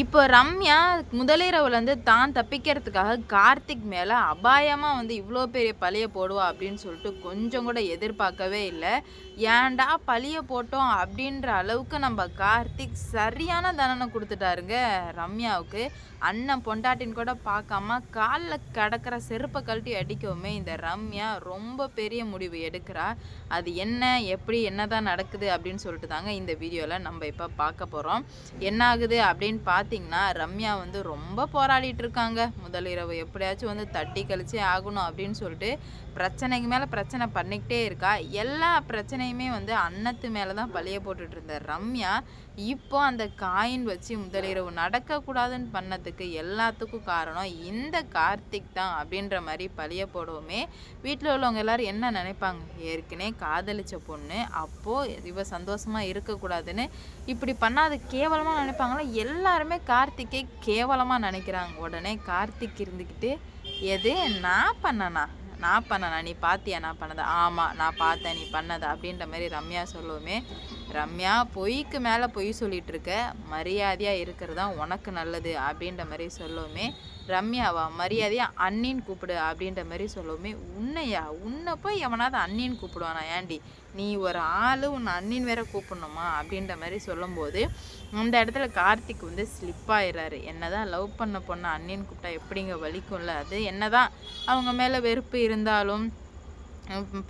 இப்போ ரம்யா முதலிரவுலேருந்து தான் தப்பிக்கிறதுக்காக கார்த்திக் மேலே அபாயமாக வந்து இவ்வளோ பெரிய பழிய போடுவா அப்படின்னு சொல்லிட்டு கொஞ்சம் கூட எதிர்பார்க்கவே இல்லை. ஏன்டா பழிய போட்டோம் அப்படின்ற அளவுக்கு நம்ம கார்த்திக் சரியான தண்டனை கொடுத்துட்டாருங்க ரம்யாவுக்கு. அண்ணன் பொண்டாட்டின்னு கூட பார்க்காம காலில் கிடக்கிற செருப்பை கழட்டி அடிக்கவுமே இந்த ரம்யா ரொம்ப பெரிய முடிவு எடுக்கிறா. அது என்ன, எப்படி, என்னதான் நடக்குது அப்படின்னு சொல்லிட்டு தாங்க இந்த வீடியோவில் நம்ம இப்போ பார்க்க போகிறோம். என்ன ஆகுது அப்படின்னு பார்த்தீங்கன்னா, ரம்யா வந்து ரொம்ப போராடிட்டு இருக்காங்க. முதல் இரவு எப்படியாச்சும் வந்து தட்டி கழிச்சே ஆகணும் அப்படின்னு சொல்லிட்டு பிரச்சனைக்கு மேலே பிரச்சனை பண்ணிக்கிட்டே இருக்கா. எல்லா பிரச்சனையுமே வந்து அன்னத்து மேலே தான் பழிய போட்டுட்டு இருந்த ரம்யா இப்போ அந்த காயின் வச்சு முதலிரவு நடக்கக்கூடாதுன்னு பண்ணதுக்கு எல்லாத்துக்கும் காரணம் இந்த கார்த்திக் தான் அப்படின்ற மாதிரி பழிய போடவுமே வீட்டில் உள்ளவங்க எல்லாரும் என்ன நினைப்பாங்க, ஏற்கனவே காதலிச்ச பொண்ணு அப்போது இவ சந்தோஷமாக இருக்கக்கூடாதுன்னு இப்படி பண்ணால் அது கேவலமாக நினைப்பாங்களா? எல்லாருமே கார்த்திக்கை கேவலமாக நினைக்கிறாங்க. உடனே கார்த்திக் இருந்துக்கிட்டு எது நான் பண்ணனா நீ பார்த்தியா நான் பண்ணதா? ஆமாம் நான் பார்த்தேன் நீ பண்ணதா அப்படின்ற மாதிரி ரம்யா சொல்லுவோமே, ரம்யா பொய்க்கு மேலே பொய் சொல்லிட்டு இருக்க, மரியாதையாக இருக்கிறது தான் உனக்கு நல்லது அப்படின்ற மாதிரி சொல்லுவோமே, ரம்யாவா மரியாதையாக அண்ணின்னு கூப்பிடு அப்படின்ற மாதிரி சொல்லுவோமே, உன்னை போய் எவனாவது அண்ணின்னு கூப்பிடுவானா? ஏண்டி நீ ஒரு ஆள் உன்னை அண்ணின் வேற கூப்பிடணுமா அப்படின்ற மாதிரி சொல்லும்போது அந்த இடத்துல கார்த்திக் வந்து ஸ்லிப்பாயிடுறாரு. என்னதான் லவ் பண்ண பொண்ணை அண்ணின்னு கூப்பிட்டா எப்படிங்க வலிக்கும்ல, அது என்னதான் அவங்க மேலே வெறுப்பு இருந்தாலும்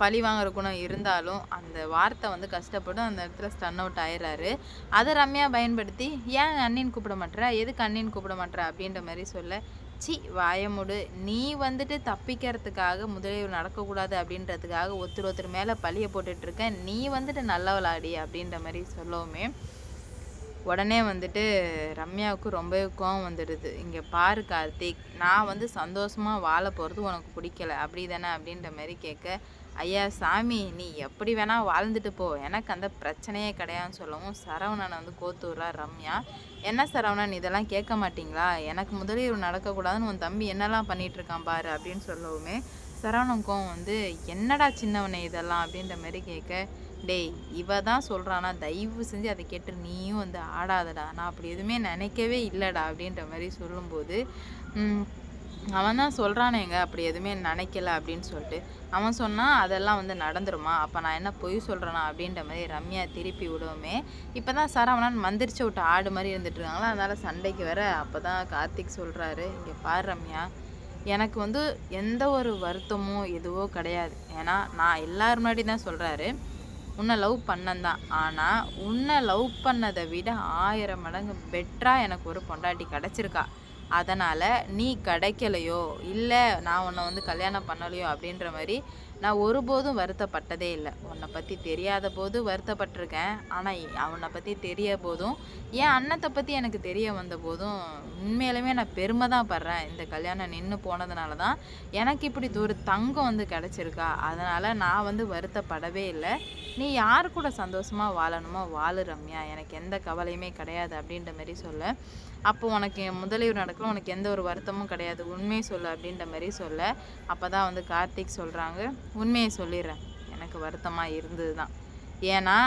பழி வாங்குற குணம் இருந்தாலும் அந்த வார்த்தை வந்து கஷ்டப்பட்டு அந்த இடத்துல ஸ்டன் அவுட் ஆயிடுறாரு. அதை ரம்யா பயன்படுத்தி ஏன் அண்ணின்னு கூப்பிட மாட்டேற, எதுக்கு அண்ணின்னு கூப்பிட மாட்டேற அப்படின்ற மாதிரி சொல்ல, சி வாயமுடு, நீ வந்துட்டு தப்பிக்கிறதுக்காக முதலில் நடக்கக்கூடாது அப்படின்றதுக்காக ஒருத்தர் மேலே பழிய போட்டுட்ருக்க, நீ வந்துட்டு நல்லவளாடி அப்படின்ற மாதிரி சொல்லவுமே உடனே வந்துட்டு ரம்யாவுக்கு ரொம்பவே கோவம் வந்துடுது. இங்கே பாரு கார்த்திக், நான் வந்து சந்தோஷமாக வாழ போகிறது உனக்கு பிடிக்கல அப்படி தானே அப்படின்ற மாதிரி கேட்க, ஐயா சாமி நீ எப்படி வேணால் வாழ்ந்துட்டு போ, எனக்கு அந்த பிரச்சனையே கிடையாதுன்னு சொல்லவும் சரவணனை வந்து கோத்து விட்றா ரம்யா. என்ன சரவணன் இதெல்லாம் கேட்க மாட்டிங்களா, எனக்கு முதலீடு நடக்கக்கூடாதுன்னு உன் தம்பி என்னெல்லாம் பண்ணிகிட்ருக்கான் பாரு அப்படின்னு சொல்லவுமே சரவணன் கோவம் வந்து என்னடா சின்னவனே இதெல்லாம் அப்படின்ற மாதிரி கேட்க, டேய் இவ தான் சொல்கிறானா, தயவு செஞ்சு அதை கேட்டு நீயும் வந்து ஆடாதடா, நான் அப்படி எதுவுமே நினைக்கவே இல்லைடா அப்படின்ற மாதிரி சொல்லும்போது அவன் தான் சொல்கிறானேங்க அப்படி எதுவுமே நினைக்கல அப்படின்னு சொல்லிட்டு அவன் சொன்னால் அதெல்லாம் வந்து நடந்துருமா, அப்போ நான் என்ன பொய் சொல்கிறேனா அப்படின்ற மாதிரி ரம்யா திருப்பி விடுவோமே. இப்போ தான் சரவணன் மந்திரிச்சு விட்டு ஆடு மாதிரி இருந்துட்டுருக்காங்களா, அதனால் சண்டைக்கு வர அப்போ தான் கார்த்திக் சொல்கிறாரு, இங்கே பாரு ரம்யா, எனக்கு வந்து எந்த ஒரு வருத்தமோ எதுவோ கிடையாது. ஏன்னா நான் எல்லார் முன்னாடி தான் சொல்கிறாரு, உன்னை லவ் பண்ணந்தான். ஆனால் உன்னை லவ் பண்ணதை விட 1000 மடங்கு பெட்டராக எனக்கு ஒரு பொண்டாட்டி கிடச்சிருக்கா. அதனால் நீ கிடைக்கலையோ இல்லை நான் உன்னை வந்து கல்யாணம் பண்ணலையோ அப்படின்ற மாதிரி நான் ஒருபோதும் வருத்தப்பட்டதே இல்லை. உன்னை பற்றி தெரியாத போது வருத்தப்பட்டிருக்கேன். ஆனால் அவனை பற்றி தெரிய போதும் என் அண்ணத்தை பற்றி எனக்கு தெரிய வந்த போதும் உண்மையிலுமே நான் பெருமை தான் படுறேன். இந்த கல்யாணம் நின்று போனதுனால தான் எனக்கு இப்படி ஒரு தங்கம் வந்து கிடச்சிருக்கா. அதனால் நான் வந்து வருத்தப்படவே இல்லை. நீ யார் கூட சந்தோஷமாக வாழணுமோ வாழு ரம்யா, எனக்கு எந்த கவலையுமே கிடையாது அப்படின்ற மாதிரி சொல்ல, அப்போ உனக்கு முதலீடு நடக்கணும், உனக்கு எந்த ஒரு வருத்தமும் கிடையாது, உண்மையை சொல்லு அப்படின்ற மாதிரி சொல்ல, அப்போ தான் வந்து கார்த்திக் சொல்கிறாங்க, உண்மையை சொல்லிடுறேன், எனக்கு வருத்தமாக இருந்தது தான். ஏன்னா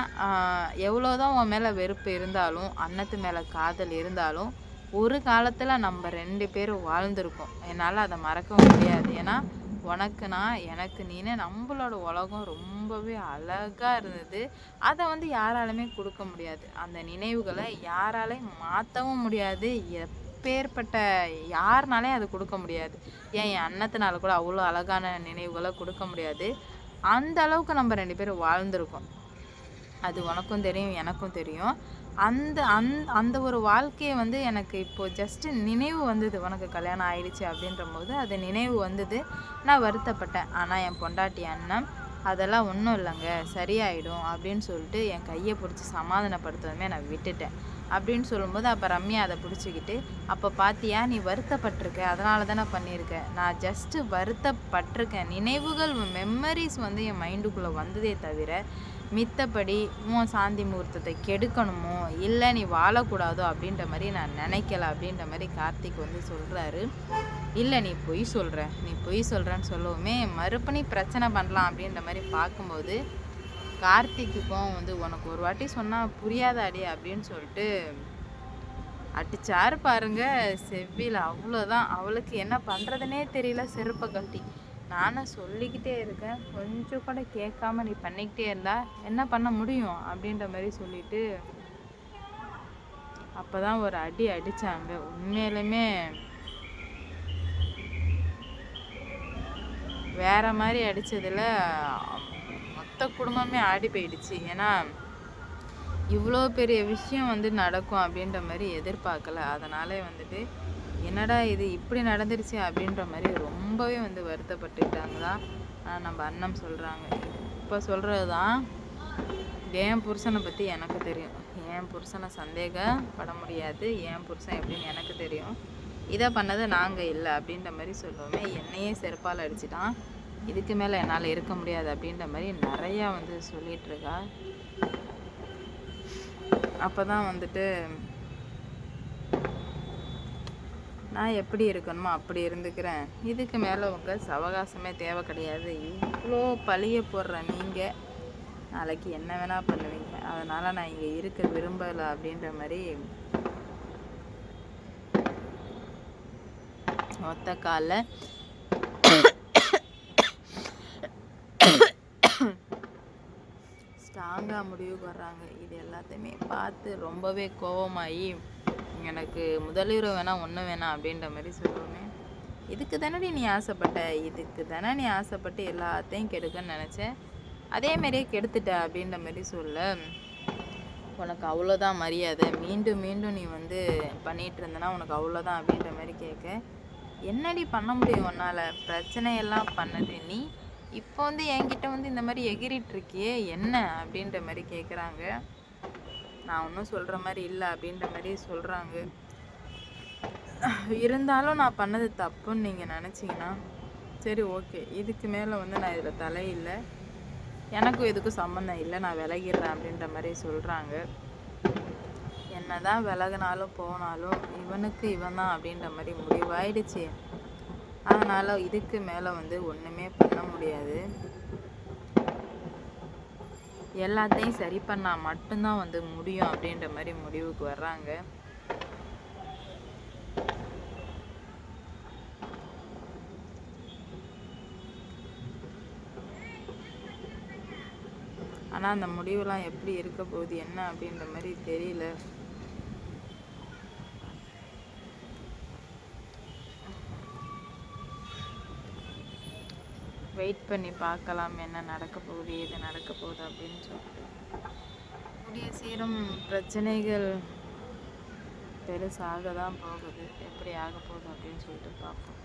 எவ்வளோதான் உன் மேலே வெறுப்பு இருந்தாலும் அன்னத்து மேலே காதல் இருந்தாலும் ஒரு காலத்தில் நம்ம 2 பேரும் வாழ்ந்துருக்கோம். என்னால் அதை மறக்கவும் முடியாது. ஏன்னா உனக்கு நான் எனக்கு நீனு நம்மளோட உலகம் ரொம்பவே அழகாக இருந்தது. அதை வந்து யாராலுமே கொடுக்க முடியாது. அந்த நினைவுகளை யாராலையும் மாற்றவும் முடியாது. எப்பேற்பட்ட யாருனாலையும் அது கொடுக்க முடியாது. ஏன் என் அண்ணத்தினால கூட அவ்வளோ அழகான நினைவுகளை கொடுக்க முடியாது. அந்த அளவுக்கு நம்ம 2 பேரும் வாழ்ந்துருக்கோம். அது உனக்கும் தெரியும் எனக்கும் தெரியும். அந்த அந்த ஒரு வாழ்க்கையை வந்து எனக்கு இப்போது ஜஸ்ட்டு நினைவு வந்தது, உனக்கு கல்யாணம் ஆயிடுச்சு அப்படின்ற போது அது நினைவு வந்தது. நான் வருத்தப்பட்டேன். ஆனால் என் பொண்டாட்டி அண்ணன் அதெல்லாம் ஒன்றும் இல்லைங்க சரியாயிடும் அப்படின்னு சொல்லிட்டு என் கையை பிடிச்சி சமாதானப்படுத்துவதுமே நான் விட்டுட்டேன் அப்படின்னு சொல்லும்போது அப்போ ரம்யா அதை பிடிச்சிக்கிட்டு, அப்போ பார்த்தியா நீ வருத்தப்பட்டிருக்க, அதனால தானே பண்ணியிருக்க. நான் ஜஸ்ட்டு வருத்தப்பட்டிருக்கேன், நினைவுகள் மெமரிஸ் வந்து என் மைண்டுக்குள்ளே வந்ததே தவிர மித்தபடி உன் சாந்தி முகூர்த்தத்தை கெடுக்கணுமோ இல்லை நீ வாழக்கூடாதோ அப்படின்ற மாதிரி நான் நினைக்கல அப்படின்ற மாதிரி கார்த்திக் வந்து சொல்கிறாரு. இல்லை நீ பொய் சொல்கிறேன்னு சொல்லவுமே மறுபடி பிரச்சனை பண்ணலாம் அப்படின்ற மாதிரி பார்க்கும்போது கார்த்திக்குக்கும் வந்து உனக்கு ஒரு வாட்டி சொன்னால் புரியாதாடி அப்படின்னு சொல்லிட்டு அடிச்சாரு பாருங்க செவ்வியில். அவ்வளோதான். அவளுக்கு என்ன பண்ணுறதுனே தெரியல செருப்பை கழட்டி. நானும் சொல்லிக்கிட்டே இருக்கேன், கொஞ்சம் கூட கேட்காம நீ பண்ணிக்கிட்டே இருந்தா என்ன பண்ண முடியும் அப்படின்ற மாதிரி சொல்லிட்டு அப்போ தான் ஒரு அடி அடித்தாங்க. உண்மையிலுமே வேற மாதிரி அடித்ததில் மொத்த குடும்பமே ஆடி போயிடுச்சு. ஏன்னா இவ்வளோ பெரிய விஷயம் வந்து நடக்கும் அப்படின்ற மாதிரி எதிர்பார்க்கல. அதனாலே வந்துட்டு என்னடா இது இப்படி நடந்துருச்சு அப்படின்ற மாதிரி ரொம்பவே வந்து வருத்தப்பட்டுக்கிட்டாங்க தான் நம்ம அண்ணன் சொல்கிறாங்க. இப்போ சொல்கிறது தான் என் புருஷனை பற்றி எனக்கு தெரியும். என் புருஷனை சந்தேகப்பட முடியாது. என் புருஷன் எப்படின்னு எனக்கு தெரியும். இதை பண்ணது நாங்கள் இல்லை அப்படின்ற மாதிரி சொல்லுவோமே. என்னையே செருப்பால் அடிச்சிட்டான், இதுக்கு மேலே என்னால் இருக்க முடியாது அப்படின்ற மாதிரி நிறையா வந்து சொல்லிகிட்ருக்கா. அப்போ தான் வந்துட்டு நான் எப்படி இருக்கணுமோ அப்படி இருந்துக்கிறேன், இதுக்கு மேலே உங்கள் சவகாசமே தேவை கிடையாது. இவ்வளோ பழிய போடுற நீங்கள் நாளைக்கு என்ன வேணால் பண்ணுவீங்க, அதனால் நான் இங்கே இருக்க விரும்பலை அப்படின்ற மாதிரி ஒத்த காலில் ஸ்ட்ராங்காக முடிவுக்கு வர்றாங்க. இது எல்லாத்தையுமே பார்த்து ரொம்பவே கோபமாகி எனக்கு முதலீடு வேணாம் ஒன்று வேணாம் அப்படின்ற மாதிரி சொல்லுவேன். இதுக்கு தானே நீ ஆசைப்பட்ட, இதுக்கு தானே நீ ஆசைப்பட்டு எல்லாத்தையும் கெடுக்கன்னு நினச்சேன், அதேமாரியே கெடுத்துட்ட அப்படின்ற மாதிரி சொல்ல, உனக்கு அவ்வளோதான் மரியாதை, மீண்டும் மீண்டும் நீ வந்து பண்ணிகிட்டு இருந்தனா உனக்கு அவ்வளோதான் அப்படின்ற மாதிரி கேட்க, என்னடி பண்ண முடியும் உன்னால், பிரச்சனையெல்லாம் பண்ணது நீ, இப்போ வந்து என்கிட்ட வந்து இந்த மாதிரி எகிரிட்டு இருக்கியே என்ன அப்படின்ற மாதிரி கேட்குறாங்க. நான் ஒன்றும் சொல்கிற மாதிரி இல்லை அப்படின்ற மாதிரி சொல்கிறாங்க. இருந்தாலும் நான் பண்ணது தப்புன்னு நீங்கள் நினச்சிங்கன்னா சரி ஓகே, இதுக்கு மேலே வந்து நான் இதில் தலையில்லை, எனக்கும் இதுக்கும் சம்மந்தம் இல்லை, நான் விலகிடுறேன் அப்படின்ற மாதிரி சொல்கிறாங்க. என்ன தான் விலகினாலும் போனாலும் இவனுக்கு இவன் தான் அப்படின்ற மாதிரி முடிவாயிடுச்சு. அதனால் இதுக்கு மேலே வந்து ஒன்றுமே பண்ண முடியாது, எல்லாத்தையும் சரி பண்ணால் மட்டும்தான் வந்து முடியும் அப்படின்ற மாதிரி முடிவுக்கு வர்றாங்க. ஆனால் அந்த முடிவுலாம் எப்படி இருக்க போகுது என்ன அப்படின்ற மாதிரி தெரியல. வெயிட் பண்ணி பார்க்கலாம் என்ன நடக்க போகுது, எது நடக்க போகுது அப்படின்னு சொல்லிட்டு. கூடிய சீரம் பிரச்சனைகள் பெருசாக தான் போகுது, எப்படி ஆக போகுது அப்படின்னு சொல்லிட்டு பார்ப்போம்.